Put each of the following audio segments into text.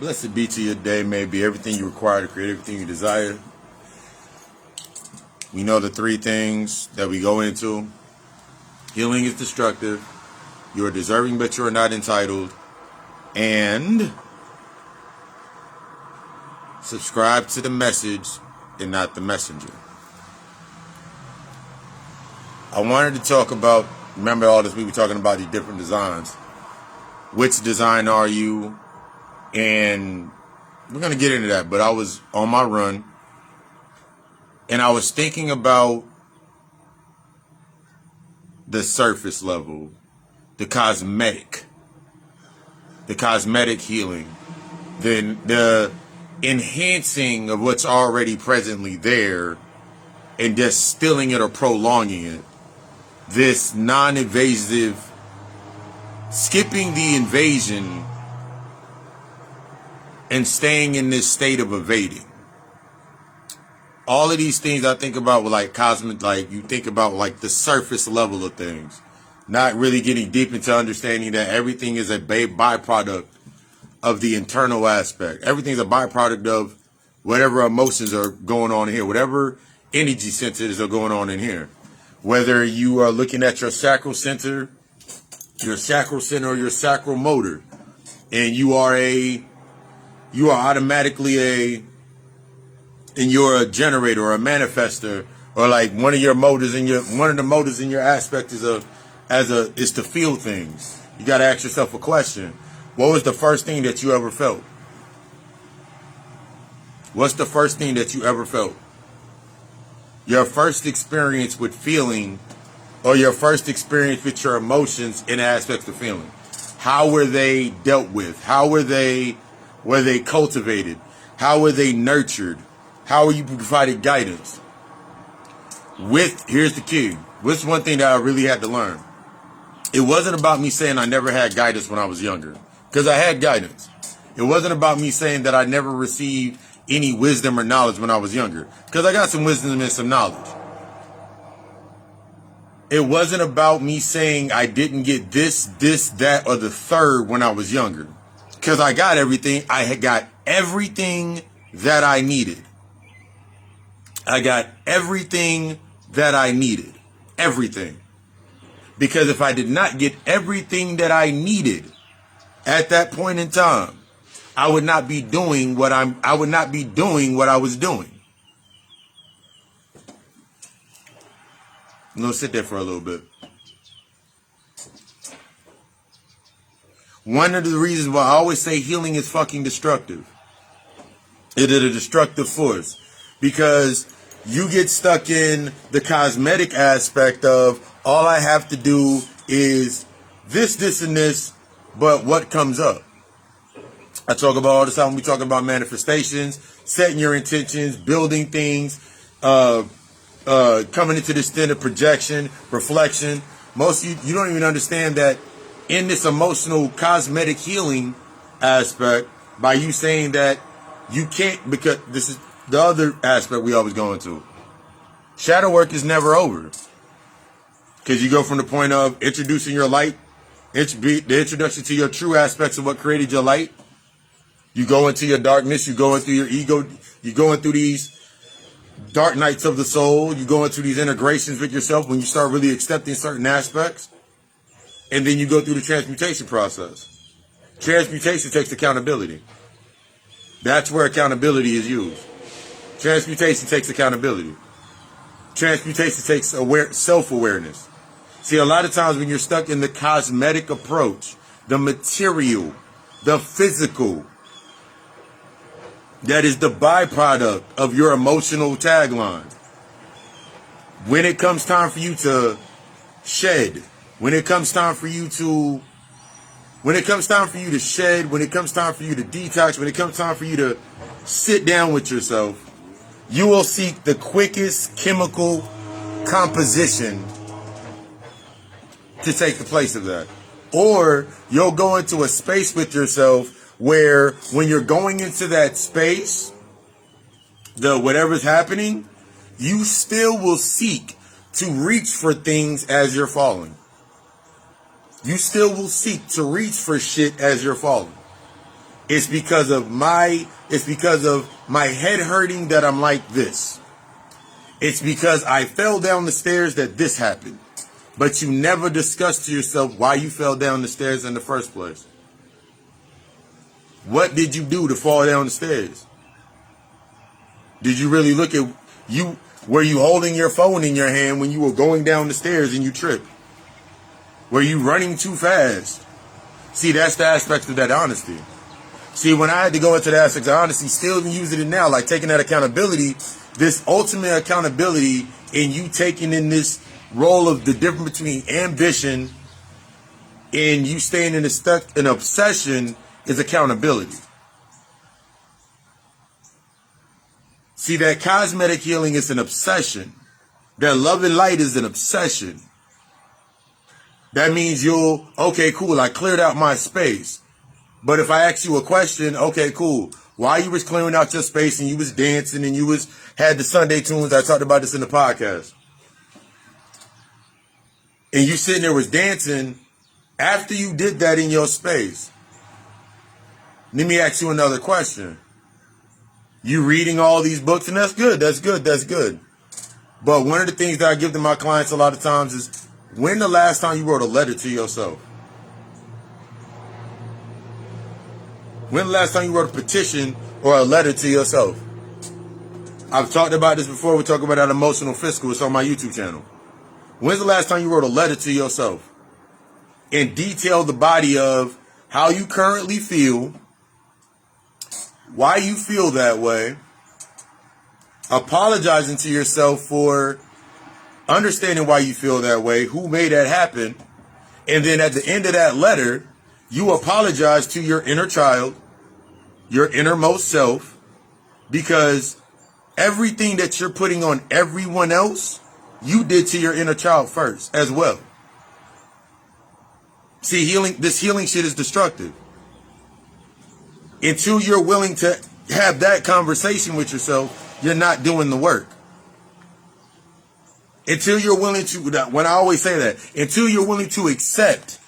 Blessed be to your day, may be everything you require to create everything you desire. We know the three things that we go into. Healing is destructive. You are deserving, but you are not entitled. And subscribe to the message and not the messenger. I wanted to talk about, remember all this, we were talking about these different designs. Which design are you? And we're going to get into that, but I was on my run and I was thinking about the surface level, the cosmetic healing, then the enhancing of what's already presently there and just stilling it or prolonging it. This non-invasive, skipping the invasion and staying in this state of evading. All of these things I think about with like cosmic, like you think about like the surface level of things, not really getting deep into understanding that everything is a byproduct of the internal aspect. Everything's a byproduct of whatever emotions are going on here, whatever energy centers are going on in here. Whether you are looking at your sacral center or your sacral motor, and you are automatically you're a generator or a manifester, or like one of the motors in your aspect is to feel things. You got to ask yourself a question. What was the first thing that you ever felt? What's the first thing that you ever felt? Your first experience with feeling, or your first experience with your emotions in aspects of feeling. How were they dealt with? How were they cultivated? How were they nurtured? How were you provided guidance? Here's the key. What's one thing that I really had to learn? It wasn't about me saying I never had guidance when I was younger, because I had guidance. It wasn't about me saying that I never received any wisdom or knowledge when I was younger, because I got some wisdom and some knowledge. It wasn't about me saying I didn't get this, that, or the third when I was younger, because I got everything. I had got everything that I needed. I got everything that I needed. Everything. Because if I did not get everything that I needed at that point in time, I would not be doing what I was doing. I'm going to sit there for a little bit. One of the reasons why I always say healing is fucking destructive. It is a destructive force. Because you get stuck in the cosmetic aspect of all I have to do is this, and this, but what comes up? I talk about all the time when we talk about manifestations, setting your intentions, building things, coming into this state of projection, reflection. Most of you don't even understand that in this emotional cosmetic healing aspect, by you saying that you can't, because this is the other aspect we always go into. Shadow work is never over. Because you go from the point of introducing your light, the introduction to your true aspects of what created your light. You go into your darkness, you go into your ego, you go into these dark nights of the soul, you go into these integrations with yourself when you start really accepting certain aspects. And then you go through the transmutation process. Transmutation takes accountability. That's where accountability is used. Transmutation takes accountability. Transmutation takes self-awareness. See, a lot of times when you're stuck in the cosmetic approach, the material, the physical, that is the byproduct of your emotional tagline. When it comes time for you to shed, when it comes time for you to shed, when it comes time for you to detox, when it comes time for you to sit down with yourself, you will seek the quickest chemical composition to take the place of that. Or you'll go into a space with yourself where when you're going into that space, whatever's happening, you still will seek to reach for things as you're falling. You still will seek to reach for shit as you're falling. It's because of my head hurting that I'm like this. It's because I fell down the stairs that this happened. But you never discussed to yourself why you fell down the stairs in the first place. What did you do to fall down the stairs? Did you really look at you? Were you holding your phone in your hand when you were going down the stairs and you tripped? Were you running too fast? See, that's the aspect of that honesty. See, when I had to go into the aspect of honesty, still even using it now, like taking that accountability, this ultimate accountability in you taking in this role of the difference between ambition and you staying in an obsession is accountability. See, that cosmetic healing is an obsession. That love and light is an obsession. That means okay, cool, I cleared out my space. But if I ask you a question, okay, cool, while you was clearing out your space and you was dancing and you had the Sunday tunes, I talked about this in the podcast, and you sitting there was dancing, after you did that in your space, let me ask you another question. You reading all these books, and that's good, that's good, that's good. But one of the things that I give to my clients a lot of times is, when the last time you wrote a letter to yourself? When the last time you wrote a petition or a letter to yourself? I've talked about this before. We talk about that emotional fiscal. It's on my YouTube channel. When's the last time you wrote a letter to yourself and detailed the body of how you currently feel, why you feel that way, apologizing to yourself for understanding why you feel that way, who made that happen, and then at the end of that letter, you apologize to your inner child, your innermost self, because everything that you're putting on everyone else, you did to your inner child first as well. See, this healing shit is destructive. Until you're willing to have that conversation with yourself, you're not doing the work. Until you're willing to, when I always say that, until you're willing to accept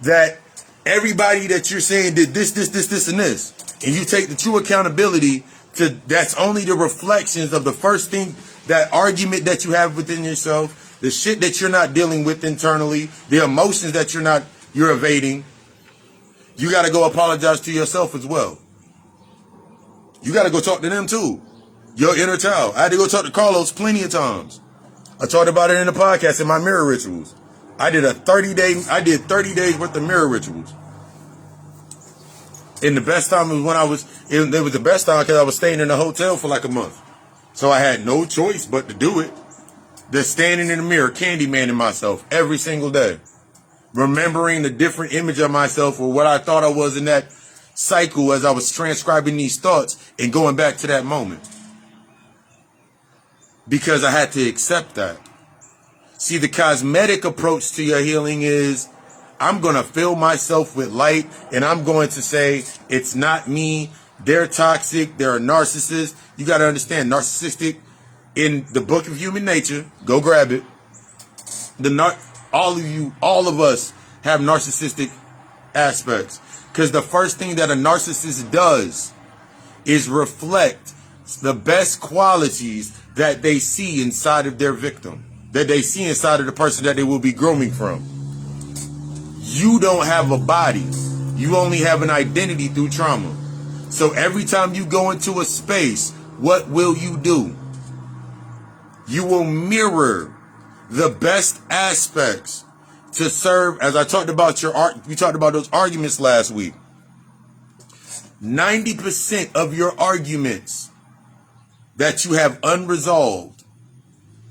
that everybody that you're saying did this, and this, and you take the true accountability to, that's only the reflections of the first thing, that argument that you have within yourself, the shit that you're not dealing with internally, the emotions that you're evading. You got to go apologize to yourself as well. You got to go talk to them too. Your inner child. I had to go talk to Carlos plenty of times. I talked about it in the podcast in my mirror rituals. I did 30 days worth of mirror rituals. And the best time was when it was the best time because I was staying in a hotel for like a month. So I had no choice but to do it. Just standing in the mirror, Candyman-ing myself every single day. Remembering the different image of myself or what I thought I was in that cycle as I was transcribing these thoughts and going back to that moment. Because I had to accept that. See, the cosmetic approach to your healing is, I'm going to fill myself with light and I'm going to say, it's not me. They're toxic. They're a narcissist. You got to understand, narcissistic in the book of human nature, go grab it. All of us have narcissistic aspects. Because the first thing that a narcissist does is reflect the best qualities that they see inside of their victim, that they see inside of the person that they will be grooming from. You don't have a body. You only have an identity through trauma. So every time you go into a space, what will you do? You will mirror the best aspects to serve, as I talked about we talked about those arguments last week. 90% of your arguments that you have unresolved,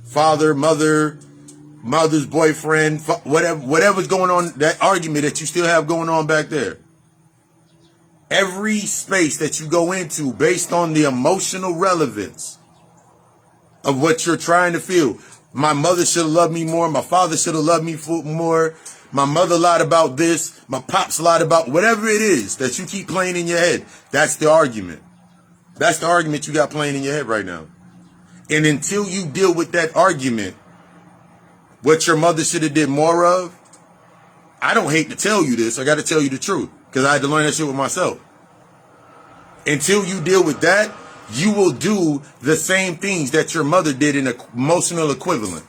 father, mother's boyfriend, whatever's going on, that argument that you still have going on back there. Every space that you go into based on the emotional relevance of what you're trying to feel. My mother should have loved me more. My father should have loved me more. My mother lied about this. My pops lied about whatever it is that you keep playing in your head. That's the argument. That's the argument you got playing in your head right now. And until you deal with that argument, what your mother should have did more of, I don't hate to tell you this. I got to tell you the truth because I had to learn that shit with myself. Until you deal with that, you will do the same things that your mother did in an emotional equivalent.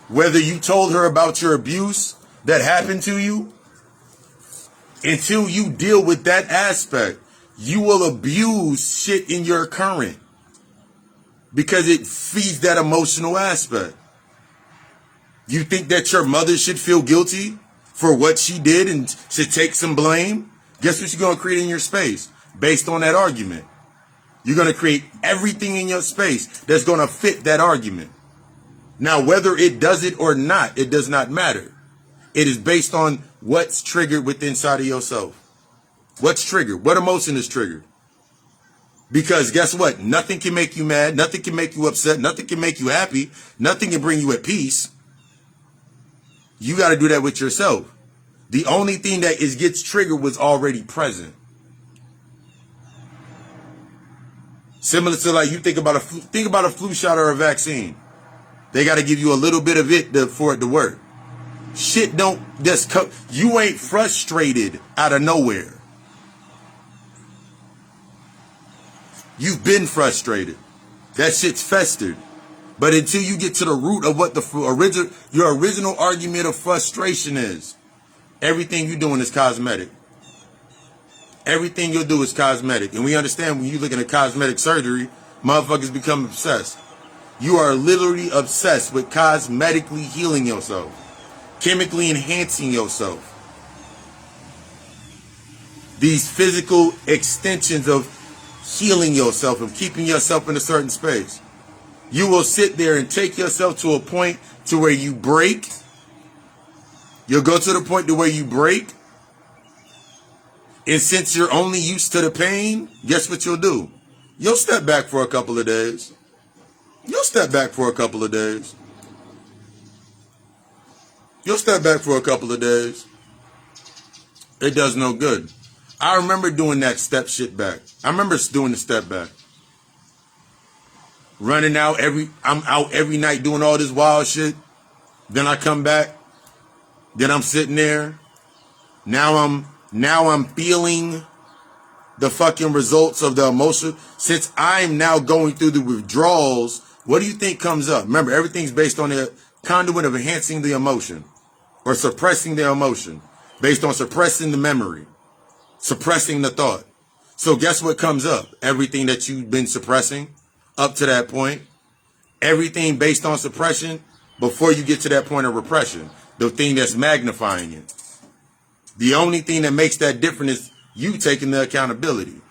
Whether you told her about your abuse that happened to you, until you deal with that aspect, you will abuse shit in your current because it feeds that emotional aspect. You think that your mother should feel guilty for what she did and should take some blame? Guess what you're going to create in your space based on that argument? You're going to create everything in your space that's going to fit that argument. Now, whether it does it or not, it does not matter. It is based on what's triggered within inside of yourself. What's triggered? What emotion is triggered? Because guess what? Nothing can make you mad. Nothing can make you upset. Nothing can make you happy. Nothing can bring you at peace. You got to do that with yourself. The only thing that gets triggered was already present. Similar to like you think about a flu shot or a vaccine. They got to give you a little bit of it for it to work. Shit don't just come. You ain't frustrated out of nowhere. You've been frustrated. That shit's festered. But until you get to the root of what your original argument of frustration is, everything you're doing is cosmetic. Everything you'll do is cosmetic. And we understand when you look at cosmetic surgery, motherfuckers become obsessed. You are literally obsessed with cosmetically healing yourself, chemically enhancing yourself. These physical extensions of healing yourself, of keeping yourself in a certain space. You will sit there and take yourself to a point to where you break. You'll go to the point to where you break. And since you're only used to the pain, guess what you'll do? You'll step back for a couple of days. You'll step back for a couple of days. You'll step back for a couple of days. It does no good. I remember doing that step shit back. I remember doing the step back. Running out I'm out every night doing all this wild shit. Then I come back. Then I'm sitting there. Now I'm feeling the fucking results of the emotion. Since I'm now going through the withdrawals, what do you think comes up? Remember, everything's based on the conduit of enhancing the emotion or suppressing the emotion, based on suppressing the memory, suppressing the thought. So guess what comes up? Everything that you've been suppressing up to that point, everything based on suppression before you get to that point of repression, the thing that's magnifying it. The only thing that makes that different is you taking the accountability.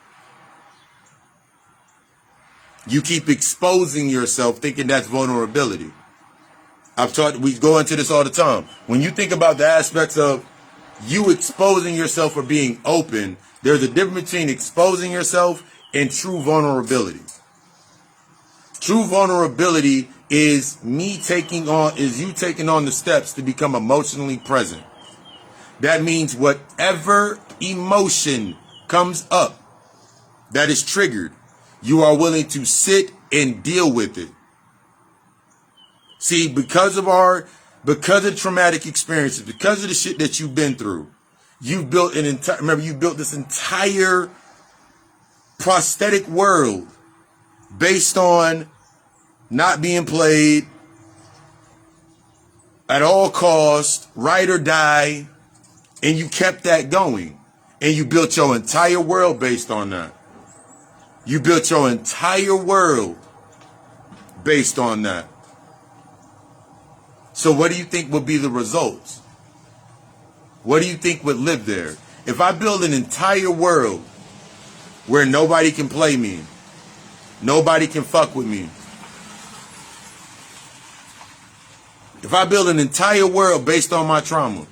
You keep exposing yourself thinking that's vulnerability. We go into this all the time. When you think about the aspects of you exposing yourself or being open, there's a difference between exposing yourself and true vulnerability. True vulnerability is you taking on the steps to become emotionally present. That means whatever emotion comes up that is triggered, you are willing to sit and deal with it. See, because of traumatic experiences, because of the shit that you've been through, you built this entire prosthetic world based on not being played at all costs, ride or die, and you kept that going. And you built your entire world based on that. You built your entire world based on that. So what do you think would be the results? What do you think would live there? If I build an entire world where nobody can play me, nobody can fuck with me. If I build an entire world based on my trauma,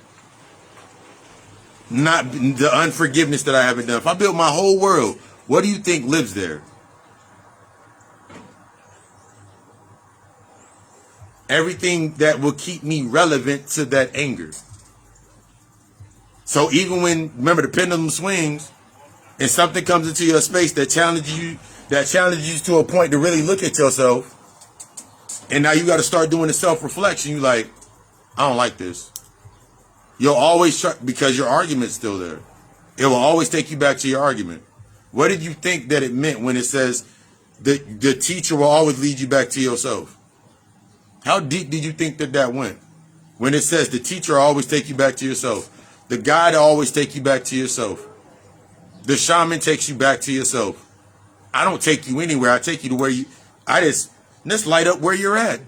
not the unforgiveness that I haven't done. If I build my whole world, what do you think lives there? Everything that will keep me relevant to that anger. So even remember the pendulum swings and something comes into your space that challenges you to a point to really look at yourself. And now you got to start doing the self-reflection. You like, I don't like this. You'll always try, because your argument's still there. It will always take you back to your argument. What did you think that it meant when it says the teacher will always lead you back to yourself? How deep did you think that went? When it says the teacher will always take you back to yourself. The guide will always take you back to yourself. The shaman takes you back to yourself. I don't take you anywhere. I take you to where I just light up where you're at.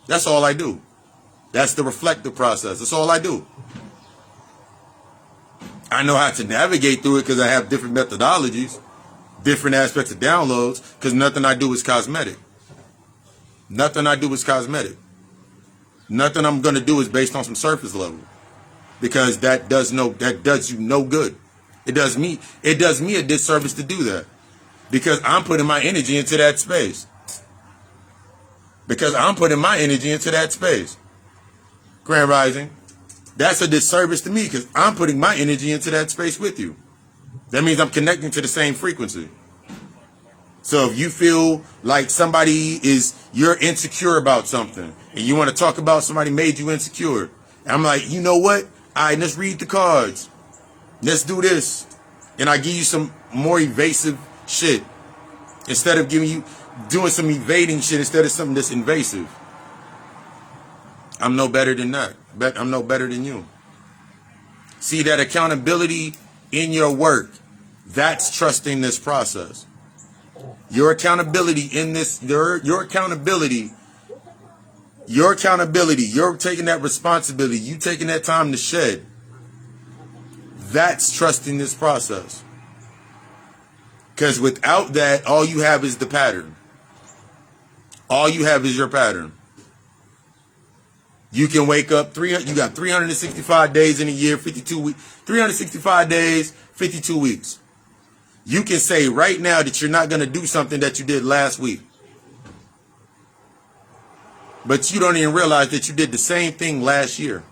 That's all I do. That's the reflective process. That's all I do. I know how to navigate through it because I have different methodologies, different aspects of downloads, because nothing I do is cosmetic. Nothing I do is cosmetic. Nothing I'm going to do is based on some surface level, because that does you no good. It does me a disservice to do that, because I'm putting my energy into that space. Grand Rising. That's a disservice to me because I'm putting my energy into that space with you. That means I'm connecting to the same frequency. So if you feel like you're insecure about something and you want to talk about somebody made you insecure, and I'm like, you know what? All right, let's read the cards. Let's do this. And I give you some more evasive shit instead of doing some evading shit instead of something that's invasive. I'm no better than that. I'm no better than you. See, that accountability in your work, that's trusting this process. Your accountability in this, your accountability, you're taking that responsibility, you taking that time to shed. That's trusting this process. Because without that, all you have is the pattern. All you have is your pattern. You can wake up, you got 365 days in a year, 52 weeks, 365 days, 52 weeks. You can say right now that you're not going to do something that you did last week. But you don't even realize that you did the same thing last year.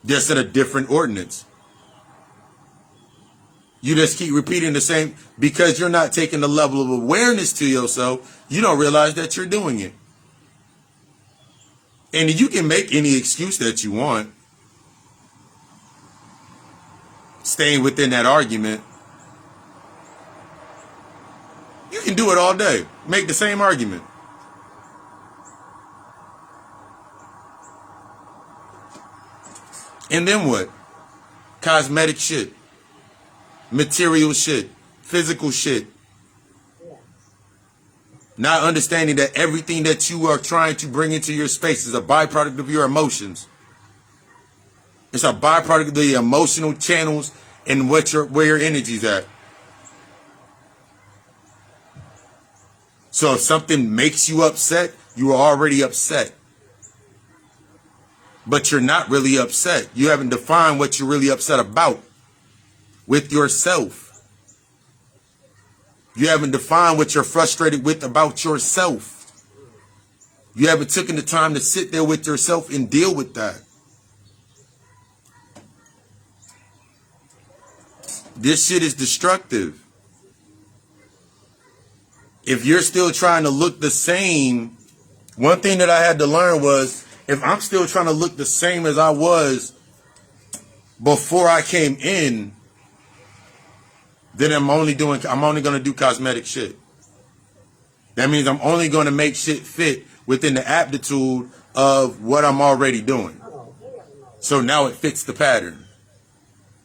Just in a different ordinance. You just keep repeating the same, because you're not taking the level of awareness to yourself. You don't realize that you're doing it. And you can make any excuse that you want, staying within that argument. You can do it all day. Make the same argument. And then what? Cosmetic shit. Material shit. Physical shit. Not understanding that everything that you are trying to bring into your space is a byproduct of your emotions. It's a byproduct of the emotional channels and where your energy's at. So if something makes you upset, you are already upset. But you're not really upset. You haven't defined what you're really upset about with yourself. You haven't defined what you're frustrated with about yourself. You haven't taken the time to sit there with yourself and deal with that. This shit is destructive. If you're still trying to look the same, one thing that I had to learn was, if I'm still trying to look the same as I was before I came in, then I'm only going to do cosmetic shit. That means I'm only going to make shit fit within the aptitude of what I'm already doing. So now it fits the pattern.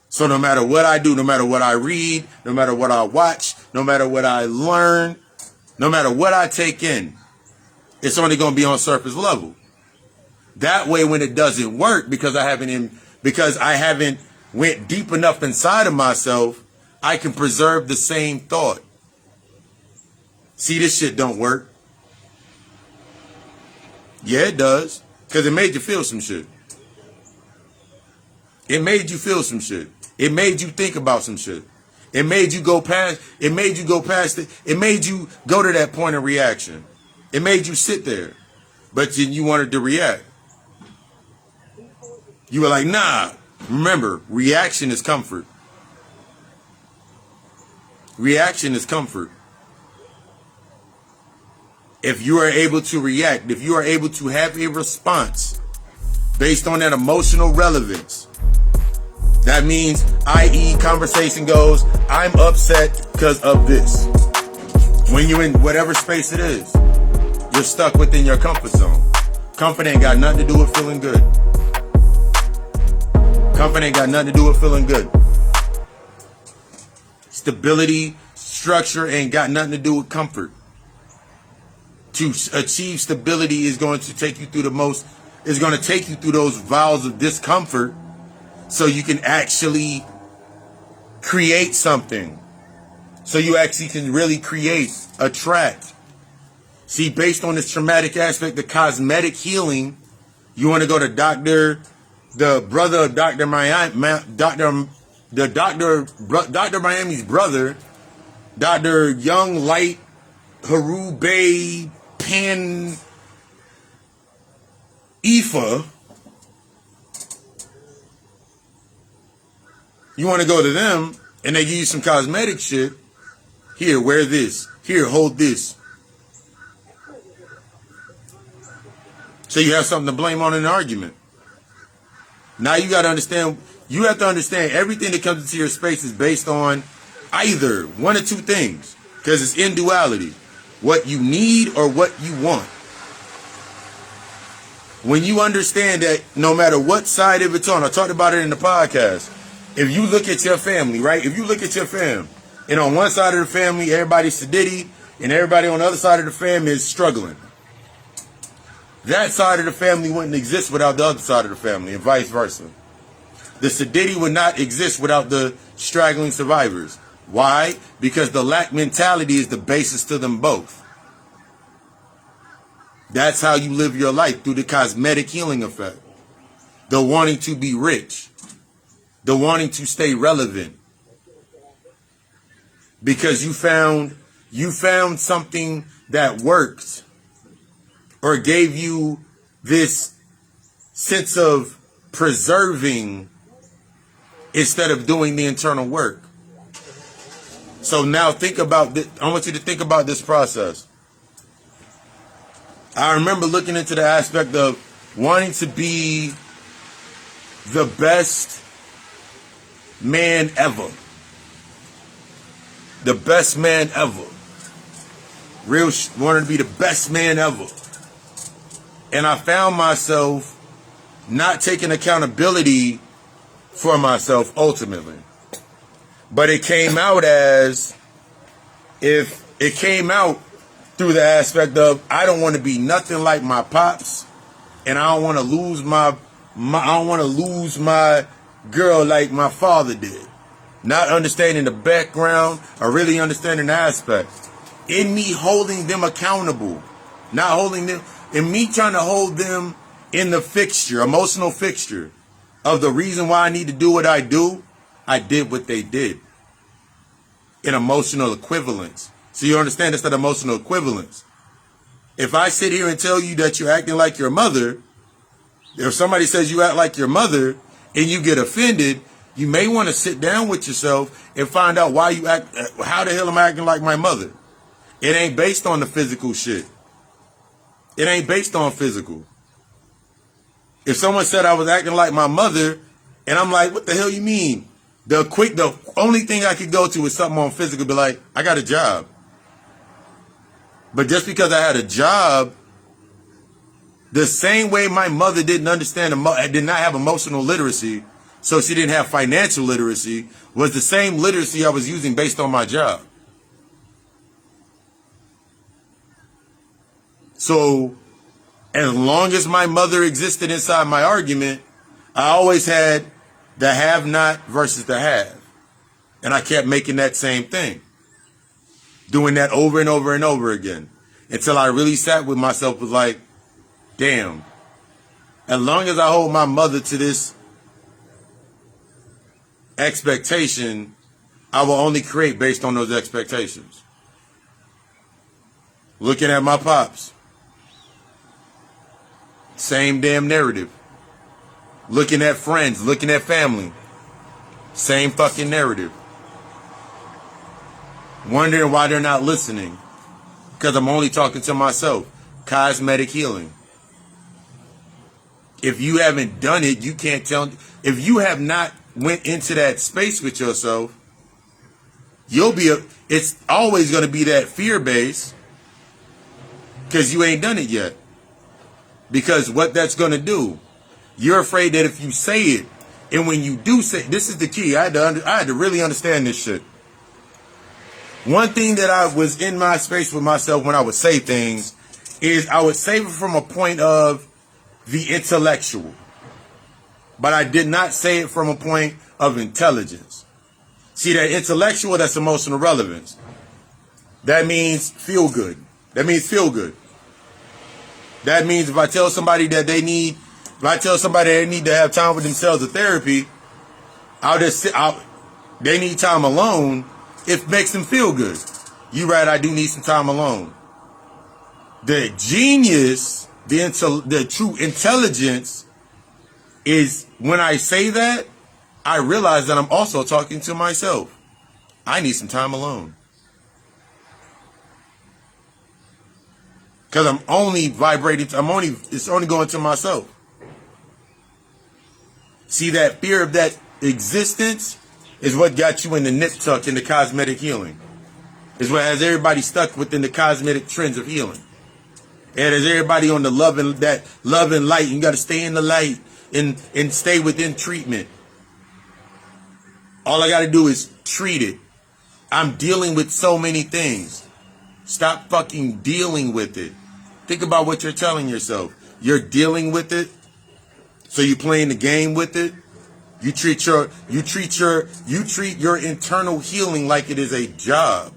So no matter what I do, no matter what I read, no matter what I watch, no matter what I learn, no matter what I take in, it's only going to be on surface level. That way, when it doesn't work, because I haven't went deep enough inside of myself, I can preserve the same thought. See, this shit don't work. Yeah, it does. Because it made you feel some shit. It made you feel some shit. It made you think about some shit. It made you go past it. It made you go to that point of reaction. It made you sit there. But then you wanted to react. You were like, nah. Remember, reaction is comfort. Reaction is comfort. If you are able to react, if you are able to have a response, based on that emotional relevance. That means, i.e., conversation goes, I'm upset because of this. When you're in whatever space it is, you're stuck within your comfort zone. Comfort ain't got nothing to do with feeling good. Comfort ain't got nothing to do with feeling good. Stability, structure ain't got nothing to do with comfort. To achieve stability is going to take you through those vows of discomfort so you can actually create something. So you actually can really create, attract. See, based on this traumatic aspect, the cosmetic healing, you want to go to the brother of Dr. Miami's brother, Dr. Young Light Haru Bay Pan Ifa. You want to go to them and they give you some cosmetic shit. Here, wear this. Here, hold this. So you have something to blame on in an argument. Now you got to understand, you have to understand everything that comes into your space is based on either one or two things. Because it's in duality. What you need or what you want. When you understand that no matter what side of it's on, I talked about it in the podcast. If you look at your family, right? If you look at your fam, and on one side of the family, everybody's sedity, and everybody on the other side of the family is struggling. That side of the family wouldn't exist without the other side of the family, and vice versa. The sedity would not exist without the straggling survivors. Why? Because the lack mentality is the basis to them both. That's how you live your life, through the cosmetic healing effect. The wanting to be rich. The wanting to stay relevant. Because you found something that worked, or gave you this sense of preserving instead of doing the internal work. So now think about this. I want you to think about this process. I remember looking into the aspect of wanting to be the best man ever. The best man ever. Wanted to be the best man ever. And I found myself not taking accountability for myself ultimately. But it came out through the aspect of, I don't want to be nothing like my pops, and I don't want to lose my girl like my father did. Not understanding the background or really understanding the aspect. In me holding them accountable. Not holding them, in me trying to hold them in the fixture, emotional fixture of the reason why I need to do what I do, I did what they did. In emotional equivalence. So you understand it's that emotional equivalence. If I sit here and tell you that you're acting like your mother, if somebody says you act like your mother and you get offended, you may want to sit down with yourself and find out why you act, how the hell am I acting like my mother? It ain't based on the physical shit. It ain't based on physical. If someone said I was acting like my mother, and I'm like, what the hell you mean? The only thing I could go to is something on physical, be like, I got a job. But just because I had a job, the same way my mother did not have emotional literacy, so she didn't have financial literacy, was the same literacy I was using based on my job. So, as long as my mother existed inside my argument, I always had the have-not versus the have. And I kept making that same thing. Doing that over and over and over again. Until I really sat with myself, was like, damn. As long as I hold my mother to this expectation, I will only create based on those expectations. Looking at my pops. Same damn narrative. Looking at friends, looking at family. Same fucking narrative. Wondering why they're not listening. Because I'm only talking to myself. Cosmetic healing. If you haven't done it, you can't tell. If you have not went into that space with yourself, it's always going to be that fear base because you ain't done it yet. Because what that's going to do, you're afraid that if you say it, and when you do say, this is the key. I had to really understand this shit. One thing that I was in my space with myself when I would say things is I would say it from a point of the intellectual. But I did not say it from a point of intelligence. See, that intellectual, that's emotional relevance. That means feel good. That means feel good. That means if I tell somebody that they need to have time with themselves or therapy, they need time alone. It makes them feel good. You right, I do need some time alone. The genius, the true intelligence is when I say that, I realize that I'm also talking to myself. I need some time alone. Because I'm only vibrating, it's only going to myself. See, that fear of that existence is what got you in the nip tuck in the cosmetic healing. Is what has everybody stuck within the cosmetic trends of healing. And as everybody on the love and light, you got to stay in the light and stay within treatment. All I got to do is treat it. I'm dealing with so many things. Stop fucking dealing with it. Think about what you're telling yourself. You're dealing with it. So you're playing the game with it. You treat your internal healing like it is a job.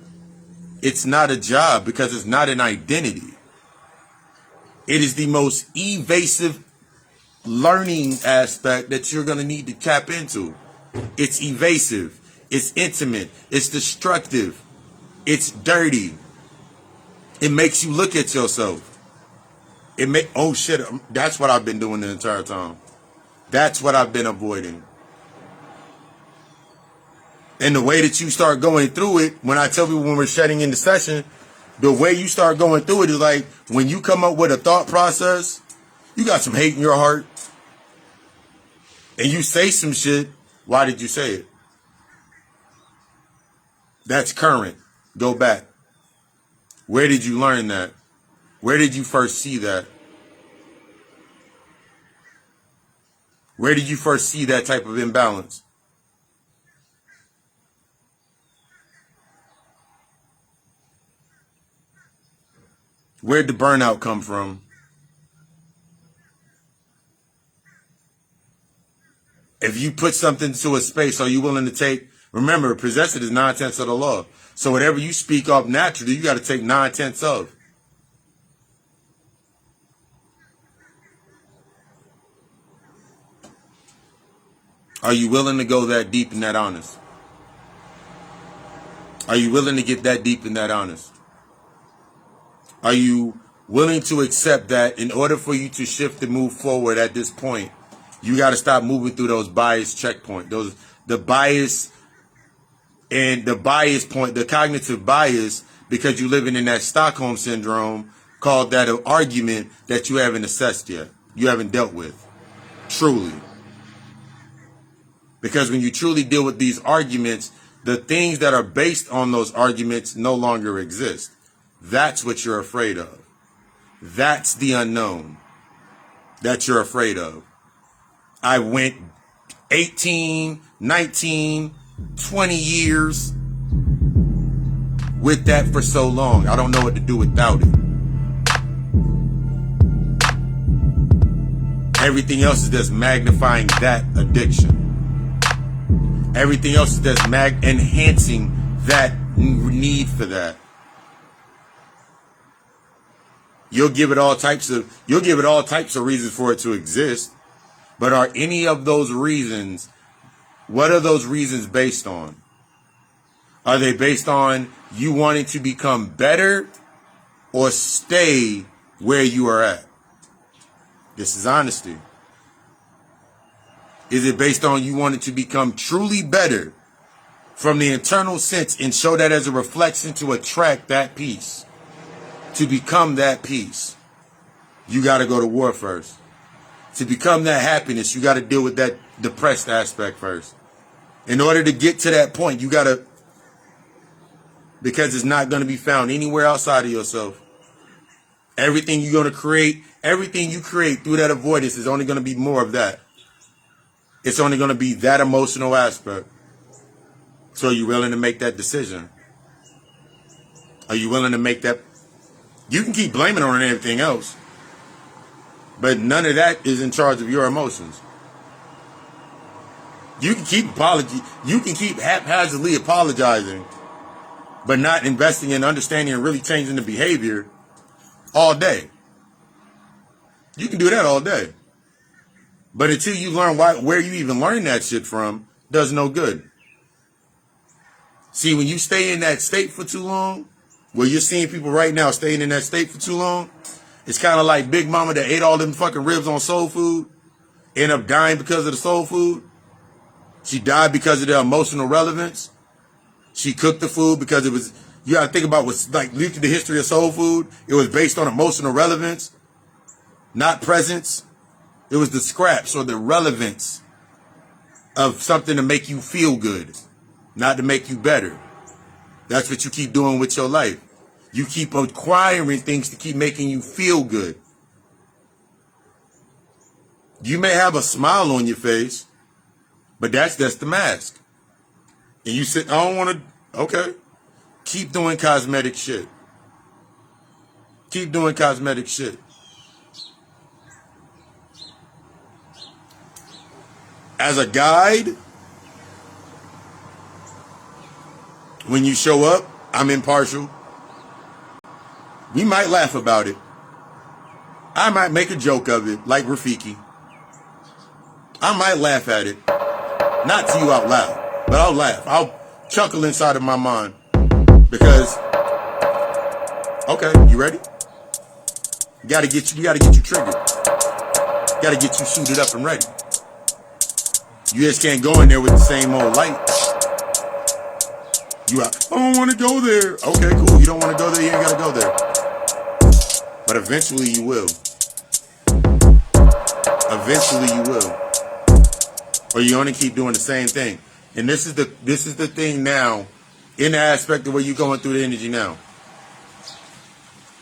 It's not a job because it's not an identity. It is the most evasive learning aspect that you're going to need to tap into. It's evasive. It's intimate. It's destructive. It's dirty. It makes you look at yourself. Oh shit, that's what I've been doing the entire time. That's what I've been avoiding. And the way that you start going through it, when I tell people when we're shutting in the session, the way you start going through it is like when you come up with a thought process, you got some hate in your heart, and you say some shit. Why did you say it? That's current. Go back. Where did you learn that? Where did you first see that? Where did you first see that type of imbalance? Where'd the burnout come from? If you put something to a space, are you willing to take? Remember, possess it is 9/10 of the law. So whatever you speak off naturally, you got to take 9/10 of. Are you willing to go that deep and that honest? Are you willing to get that deep and that honest? Are you willing to accept that in order for you to shift and move forward at this point, you got to stop moving through those bias checkpoints, the bias and the bias point, the cognitive bias, because you're living in that Stockholm syndrome called that an argument that you haven't assessed yet, you haven't dealt with, truly. Because when you truly deal with these arguments, the things that are based on those arguments no longer exist. That's what you're afraid of. That's the unknown that you're afraid of. I went 18, 19, 20 years with that for so long. I don't know what to do without it. Everything else is just magnifying that addiction. Everything else is just enhancing that need for that. You'll give it all types of reasons for it to exist. But are any of those reasons, what are those reasons based on? Are they based on you wanting to become better or stay where you are at? This is honesty. Is it based on you wanting to become truly better from the internal sense and show that as a reflection to attract that peace? To become that peace, you got to go to war first. To become that happiness, you got to deal with that depressed aspect first. In order to get to that point, you got to, because it's not going to be found anywhere outside of yourself. Everything you're going to create, everything you create through that avoidance is only going to be more of that. It's only going to be that emotional aspect. So are you willing to make that decision? Are you willing to make that? You can keep blaming on everything else, but none of that is in charge of your emotions. You can keep you can keep haphazardly apologizing, but not investing in understanding and really changing the behavior all day. You can do that all day. But until you learn where you even learn that shit from, does no good. See, when you stay in that state for too long, where you're seeing people right now staying in that state for too long, it's kind of like Big Mama that ate all them fucking ribs on soul food, end up dying because of the soul food. She died because of the emotional relevance. She cooked the food because it was, you gotta think about what's like, look at the history of soul food. It was based on emotional relevance, not presence. It was the scraps or the relevance of something to make you feel good, not to make you better. That's what you keep doing with your life. You keep acquiring things to keep making you feel good. You may have a smile on your face, but that's the mask. And you say, I don't want to, okay. Keep doing cosmetic shit. Keep doing cosmetic shit. As a guide, when you show up, I'm impartial. We might laugh about it. I might make a joke of it, like Rafiki. I might laugh at it. Not to you out loud, but I'll laugh. I'll chuckle inside of my mind. Because, okay, you ready? You gotta get you triggered. You gotta get you suited up and ready. You just can't go in there with the same old light. I don't want to go there. Okay, cool. You don't want to go there, you ain't got to go there. But eventually you will. Eventually you will. Or you only keep doing the same thing. And this is the thing now, in the aspect of where you're going through the energy now.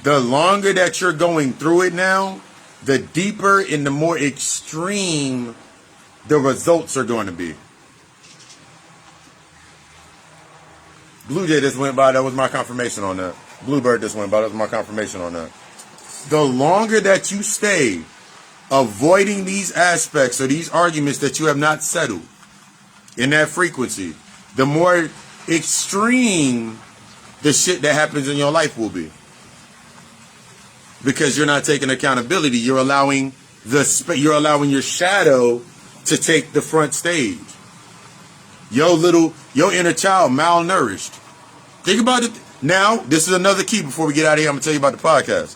The longer that you're going through it now, the deeper and the more extreme the results are going to be. Blue Jay just went by. That was my confirmation on that. Bluebird just went by. That was my confirmation on that. The longer that you stay avoiding these aspects or these arguments that you have not settled in that frequency, the more extreme the shit that happens in your life will be. Because you're not taking accountability. You're allowing your shadow to take the front stage. Your inner child malnourished. Think about it. Now, this is another key before we get out of here. I'm going to tell you about the podcast.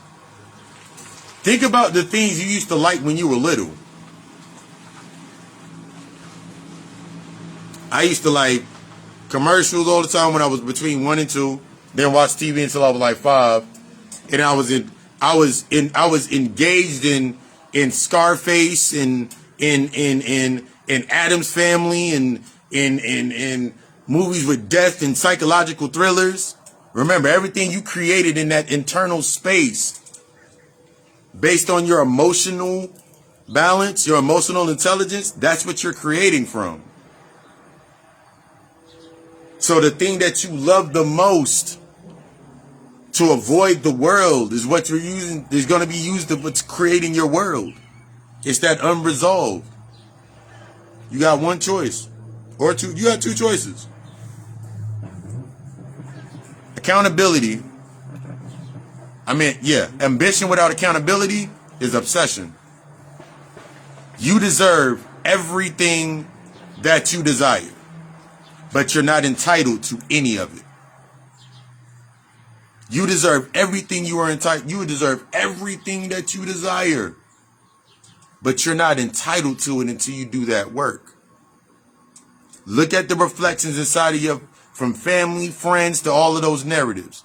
Think about the things you used to like when you were little. I used to like commercials all the time when I was between 1 and 2. Then watch TV until I was like 5. And I was engaged in Scarface and in Addams Family and in movies with death and psychological thrillers. Remember, everything you created in that internal space based on your emotional balance, your emotional intelligence, that's what you're creating from. So the thing that you love the most to avoid the world is what you're using, is going to be used to what's creating your world. It's that unresolved. You got one choice. Or two. You got 2 choices. Accountability. Ambition without accountability is obsession. You deserve everything that you desire, but you're not entitled to any of it. You deserve everything you are entitled. You deserve everything that you desire, but you're not entitled to it until you do that work. Look at the reflections inside of you, from family, friends, to all of those narratives.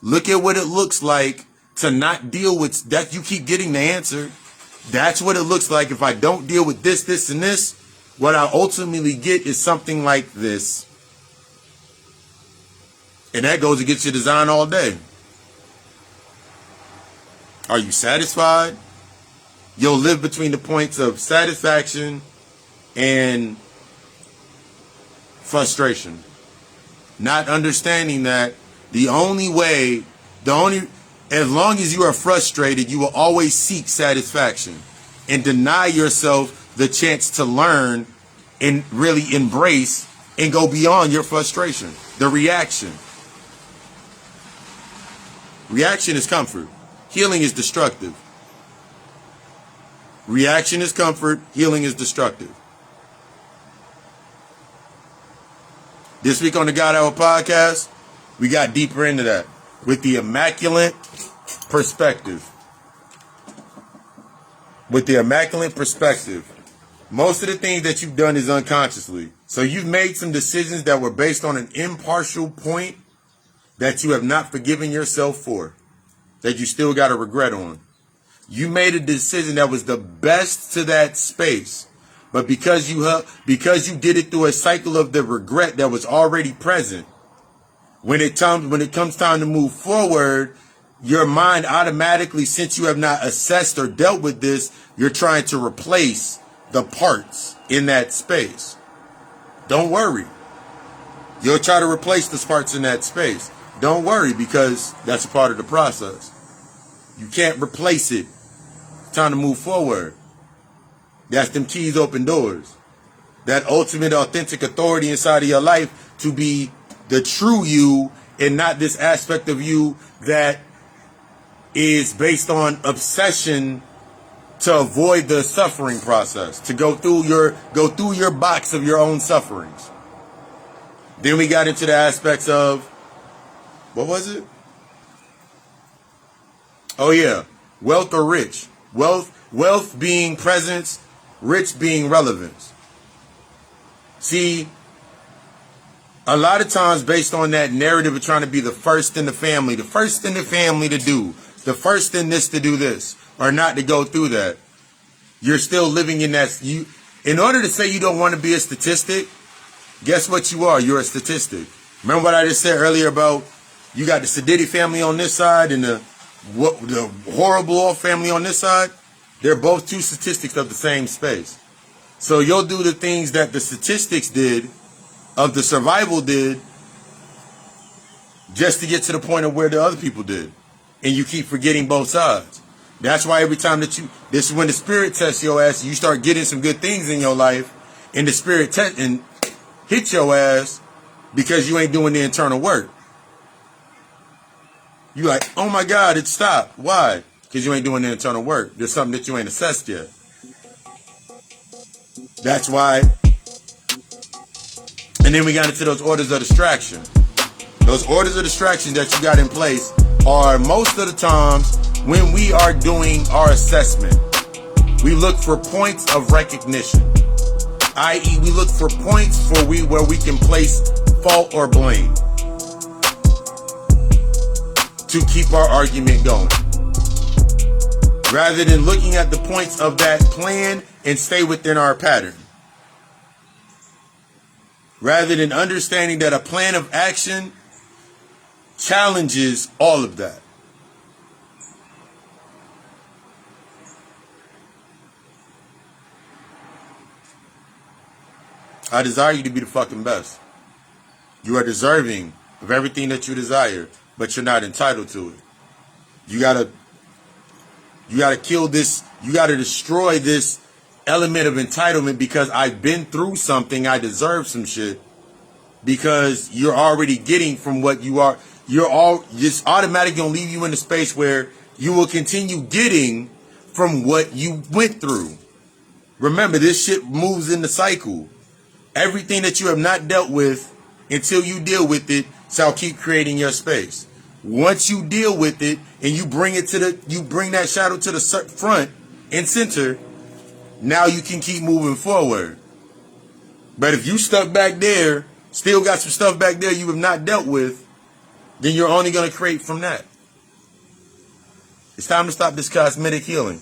Look at what it looks like to not deal with that. You keep getting the answer, That's what it looks like if I don't deal with this, this, and this. What I ultimately get is something like this. And that goes against your design all day. Are you satisfied? You'll live between the points of satisfaction and frustration. Not understanding that as long as you are frustrated, you will always seek satisfaction and deny yourself the chance to learn and really embrace and go beyond your frustration. The reaction. Reaction is comfort. Healing is destructive. Reaction is comfort. Healing is destructive. This week on the God Hour podcast, we got deeper into that with the immaculate perspective. With the immaculate perspective. Most of the things that you've done is unconsciously. So you've made some decisions that were based on an impartial point that you have not forgiven yourself for, that you still got a regret on. You made a decision that was the best to that space, but because you did it through a cycle of the regret that was already present, when it comes time to move forward, your mind automatically, since you have not assessed or dealt with this, you're trying to replace the parts in that space. Don't worry. You'll try to replace the parts in that space. Don't worry, because that's a part of the process. You can't replace it. It's time to move forward. That's them keys open doors. That ultimate authentic authority inside of your life to be the true you and not this aspect of you that is based on obsession to avoid the suffering process, to go through your box of your own sufferings. Then we got into the aspects of, what was it? Oh yeah, wealth or rich. Wealth being presence, rich being relevance. See, a lot of times based on that narrative of trying to be the first in the family to do, the first in this to do this, or not to go through that, you're still living in that. In order to say you don't want to be a statistic, guess what you are? You're a statistic. Remember what I just said earlier about you got the Sadiddy family on this side and the horrible family on this side? They're both two statistics of the same space. So you'll do the things that the statistics did, of the survival did, just to get to the point of where the other people did. And you keep forgetting both sides. That's why every time this is when the spirit tests your ass, you start getting some good things in your life, and the spirit and hit your ass because you ain't doing the internal work. You like, oh my God, it stopped. Why? Because you ain't doing the internal work. There's something that you ain't assessed yet. That's why. And then we got into those orders of distraction. Those orders of distraction that you got in place are most of the times when we are doing our assessment. We look for points of recognition, i.e. we look for points where we can place fault or blame to keep our argument going. Rather than looking at the points of that plan and stay within our pattern. Rather than understanding that a plan of action challenges all of that. I desire you to be the fucking best. You are deserving of everything that you desire, but you're not entitled to it. You gotta kill this. You gotta destroy this element of entitlement because I've been through something. I deserve some shit. Because you're already getting from what you are. You're all just automatically gonna leave you in a space where you will continue getting from what you went through. Remember, this shit moves in the cycle. Everything that you have not dealt with until you deal with it shall keep creating your space. Once you deal with it and you bring that shadow to the front and center, now you can keep moving forward. But if you stuck back there, still got some stuff back there you have not dealt with, then you're only going to create from that. It's time to stop this cosmetic healing.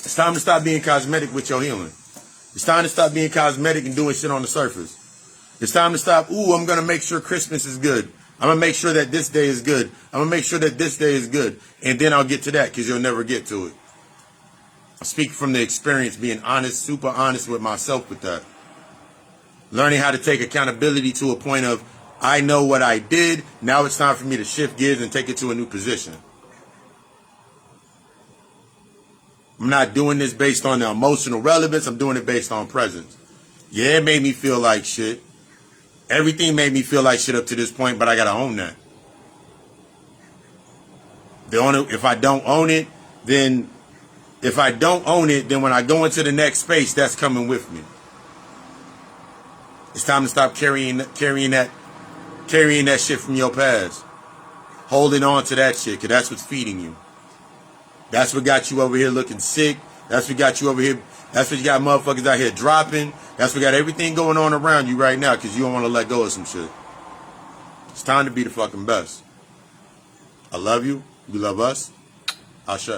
It's time to stop being cosmetic with your healing. It's time to stop being cosmetic and doing shit on the surface. It's time to stop, ooh, I'm going to make sure Christmas is good. I'm going to make sure that this day is good. I'm going to make sure that this day is good. And then I'll get to that because you'll never get to it. I speak from the experience, being honest, super honest with myself with that. Learning how to take accountability to a point of, I know what I did. Now it's time for me to shift gears and take it to a new position. I'm not doing this based on the emotional relevance. I'm doing it based on presence. Yeah, it made me feel like shit. Everything made me feel like shit up to this point, but I got to own that. If I don't own it, then when I go into the next space, that's coming with me. It's time to stop carrying that shit from your past. Holding on to that shit, because that's what's feeding you. That's what got you over here looking sick. That's what got you over here. That's what you got motherfuckers out here dropping. That's what got everything going on around you right now because you don't want to let go of some shit. It's time to be the fucking best. I love you. You love us. Ashe.